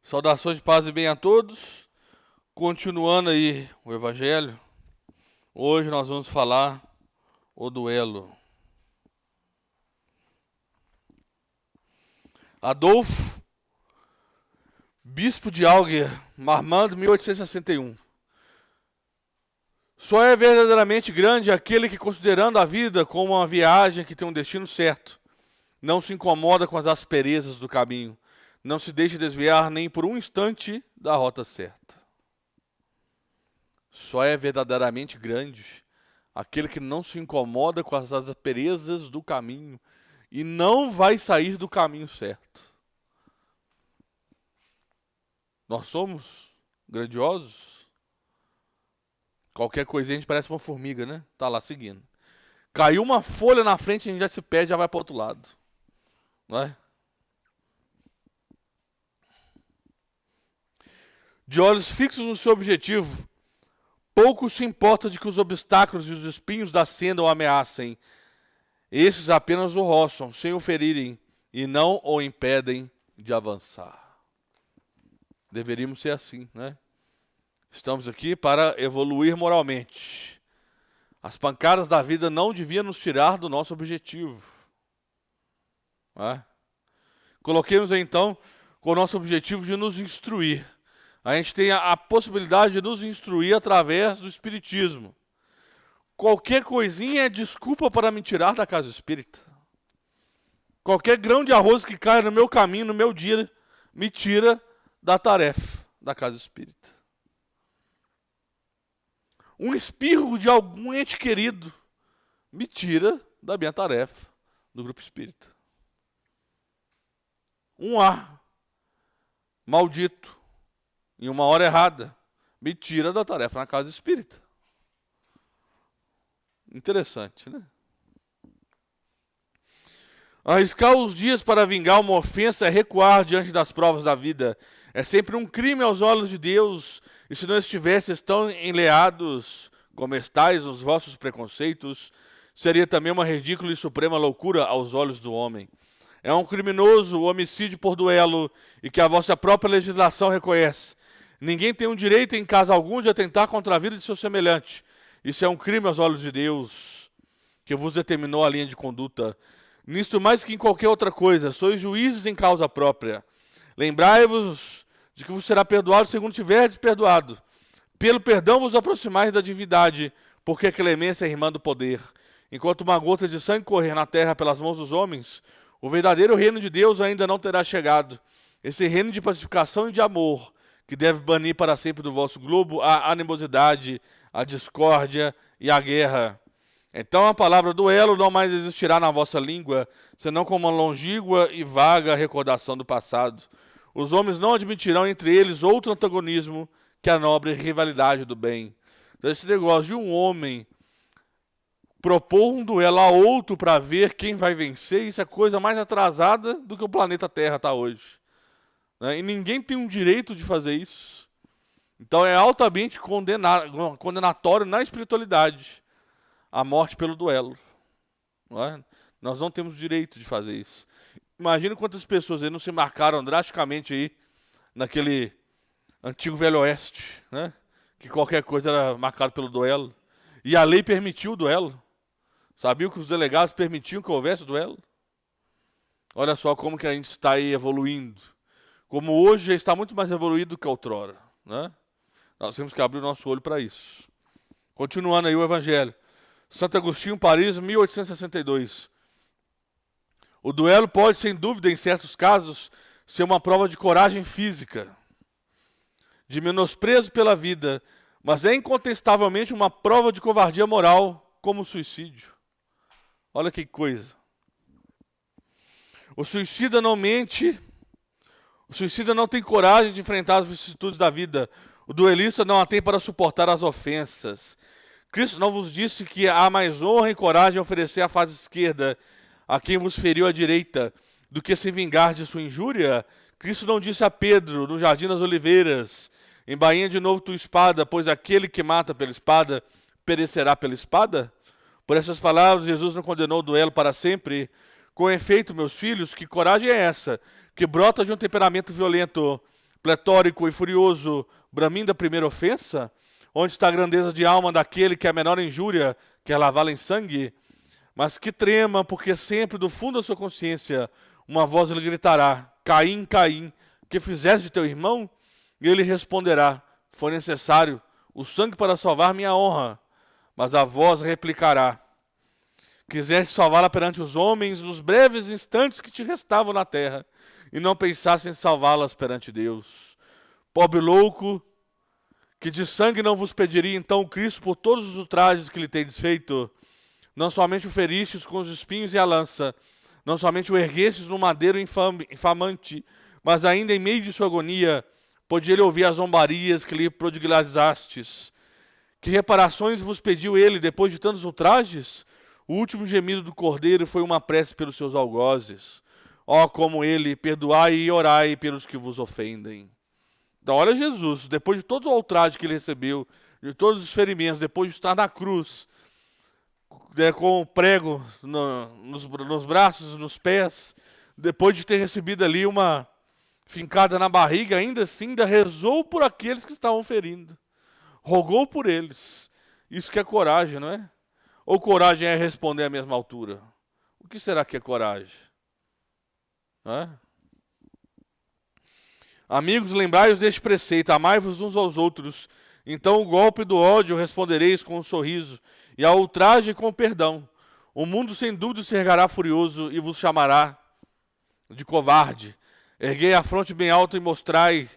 Saudações de paz e bem a todos. Continuando aí o Evangelho, hoje nós vamos falar o duelo. Adolfo, bispo de Alger, Marmande, 1861. Só é verdadeiramente grande aquele que, considerando a vida como uma viagem que tem um destino certo, não se incomoda com as asperezas do caminho, não se deixa desviar nem por um instante da rota certa. Só é verdadeiramente grande aquele que não se incomoda com as asperezas do caminho e não vai sair do caminho certo. Nós somos grandiosos. Qualquer coisinha a gente parece uma formiga, né? Tá lá seguindo. Caiu uma folha na frente, a gente já se perde, já vai para o outro lado. Não é? De olhos fixos no seu objetivo, pouco se importa de que os obstáculos e os espinhos da senda o ameacem. Esses apenas o roçam, sem o ferirem, e não o impedem de avançar. Deveríamos ser assim, né? Estamos aqui para evoluir moralmente. As pancadas da vida não deviam nos tirar do nosso objetivo. Né? Coloquemos então com o nosso objetivo de nos instruir. A gente tem a possibilidade de nos instruir através do Espiritismo. Qualquer coisinha é desculpa para me tirar da casa espírita. Qualquer grão de arroz que caia no meu caminho, no meu dia, me tira da tarefa da casa espírita. Um espirro de algum ente querido me tira da minha tarefa do grupo espírita. Um ar maldito em uma hora errada me tira da tarefa na casa espírita. Interessante, né? Arriscar os dias para vingar uma ofensa é recuar diante das provas da vida. É sempre um crime aos olhos de Deus, e se não estivesseis tão enleados como estáis nos vossos preconceitos, seria também uma ridícula e suprema loucura aos olhos do homem. É um criminoso o homicídio por duelo, e que a vossa própria legislação reconhece. Ninguém tem um direito em caso algum de atentar contra a vida de seu semelhante. Isso é um crime aos olhos de Deus, que vos determinou a linha de conduta. Nisto mais que em qualquer outra coisa, sois juízes em causa própria. Lembrai-vos de que vos será perdoado segundo tiverdes perdoado. Pelo perdão vos aproximais da divindade, porque a clemência é irmã do poder. Enquanto uma gota de sangue correr na terra pelas mãos dos homens, o verdadeiro reino de Deus ainda não terá chegado. Esse reino de pacificação e de amor, que deve banir para sempre do vosso globo a animosidade, a discórdia e a guerra. Então a palavra duelo não mais existirá na vossa língua, senão como uma longínqua e vaga recordação do passado. Os homens não admitirão entre eles outro antagonismo que a nobre rivalidade do bem. Então, esse negócio de um homem propor um duelo a outro para ver quem vai vencer, isso é coisa mais atrasada do que o planeta Terra está hoje. Né? E ninguém tem um direito de fazer isso. Então é altamente condenatório na espiritualidade a morte pelo duelo. Não é? Nós não temos direito de fazer isso. Imagina quantas pessoas aí não se marcaram drasticamente aí naquele antigo Velho Oeste, né? Que qualquer coisa era marcado pelo duelo. E a lei permitiu o duelo. Sabiam que os delegados permitiam que houvesse o duelo? Olha só como que a gente está aí evoluindo. Como hoje já está muito mais evoluído do que outrora. Né? Nós temos que abrir o nosso olho para isso. Continuando aí o Evangelho. Santo Agostinho, Paris, 1862. O duelo pode, sem dúvida, em certos casos, ser uma prova de coragem física, de menosprezo pela vida, mas é incontestavelmente uma prova de covardia moral, como o suicídio. Olha que coisa. O suicida não mente, o suicida não tem coragem de enfrentar as vicissitudes da vida, o duelista não a tem para suportar as ofensas. Cristo não vos disse que há mais honra e coragem em oferecer a face esquerda a quem vos feriu a direita, do que se vingar de sua injúria? Cristo não disse a Pedro, no Jardim das Oliveiras, embainha de novo tua espada, pois aquele que mata pela espada, perecerá pela espada? Por essas palavras, Jesus não condenou o duelo para sempre. Com efeito, meus filhos, que coragem é essa, que brota de um temperamento violento, pletórico e furioso, bramindo a primeira ofensa? Onde está a grandeza de alma daquele que a menor injúria quer lavá-la em sangue? Mas que trema, porque sempre do fundo da sua consciência uma voz lhe gritará: Caim, Caim, que fizeste de teu irmão? E ele responderá: Foi necessário o sangue para salvar minha honra. Mas a voz replicará: Quiseste salvá-la perante os homens nos breves instantes que te restavam na terra, e não pensaste em salvá-las perante Deus. Pobre louco, que de sangue não vos pediria então o Cristo por todos os ultrajes que lhe tendes feito? Não somente o feristes com os espinhos e a lança, não somente o erguestes no madeiro infamante, mas ainda em meio de sua agonia, podia ele ouvir as zombarias que lhe prodigalizastes. Que reparações vos pediu ele depois de tantos ultrajes? O último gemido do cordeiro foi uma prece pelos seus algozes. Ó, como ele, perdoai e orai pelos que vos ofendem. Então, olha Jesus, depois de todo o ultraje que ele recebeu, de todos os ferimentos, depois de estar na cruz, com o prego nos braços, nos pés, depois de ter recebido ali uma fincada na barriga, ainda assim, ainda rezou por aqueles que estavam ferindo. Rogou por eles. Isso que é coragem, não é? Ou coragem é responder à mesma altura? O que será que é coragem? Não é? Amigos, lembrai-vos deste preceito, amai-vos uns aos outros. Então o golpe do ódio respondereis com um sorriso, e ao ultraje com perdão. O mundo sem dúvida se ergará furioso e vos chamará de covarde. Erguei a fronte bem alta e mostrai,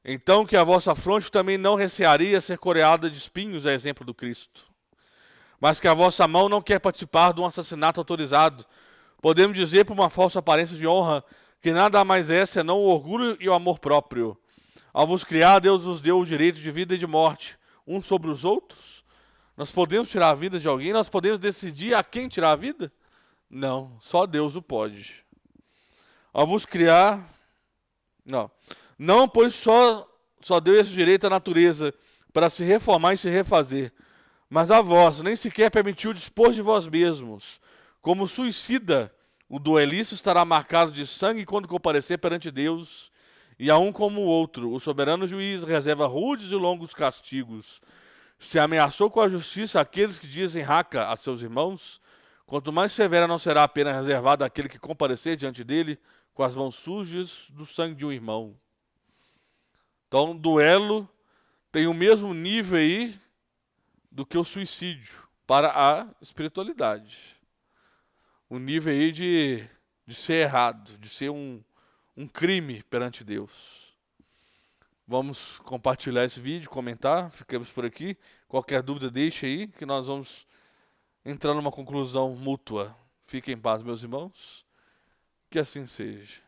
então, que a vossa fronte também não recearia ser coreada de espinhos, a exemplo do Cristo. Mas que a vossa mão não quer participar de um assassinato autorizado. Podemos dizer, por uma falsa aparência de honra, que nada mais é senão o orgulho e o amor próprio. Ao vos criar, Deus vos deu o direito de vida e de morte, uns sobre os outros. Nós podemos tirar a vida de alguém? Nós podemos decidir a quem tirar a vida? Não, só Deus o pode. Ao vos criar... Não, pois só deu esse direito à natureza para se reformar e se refazer. Mas a vós nem sequer permitiu dispor de vós mesmos. Como suicida, o duelista estará marcado de sangue quando comparecer perante Deus, e a um como o outro, o soberano juiz reserva rudes e longos castigos. Se ameaçou com a justiça aqueles que dizem raca a seus irmãos, quanto mais severa não será a pena reservada àquele que comparecer diante dele com as mãos sujas do sangue de um irmão. Então, duelo tem o mesmo nível aí do que o suicídio para a espiritualidade. O nível aí de ser errado, de ser um crime perante Deus. Vamos compartilhar esse vídeo, comentar, ficamos por aqui. Qualquer dúvida deixe aí, que nós vamos entrar numa conclusão mútua. Fiquem em paz, meus irmãos. Que assim seja.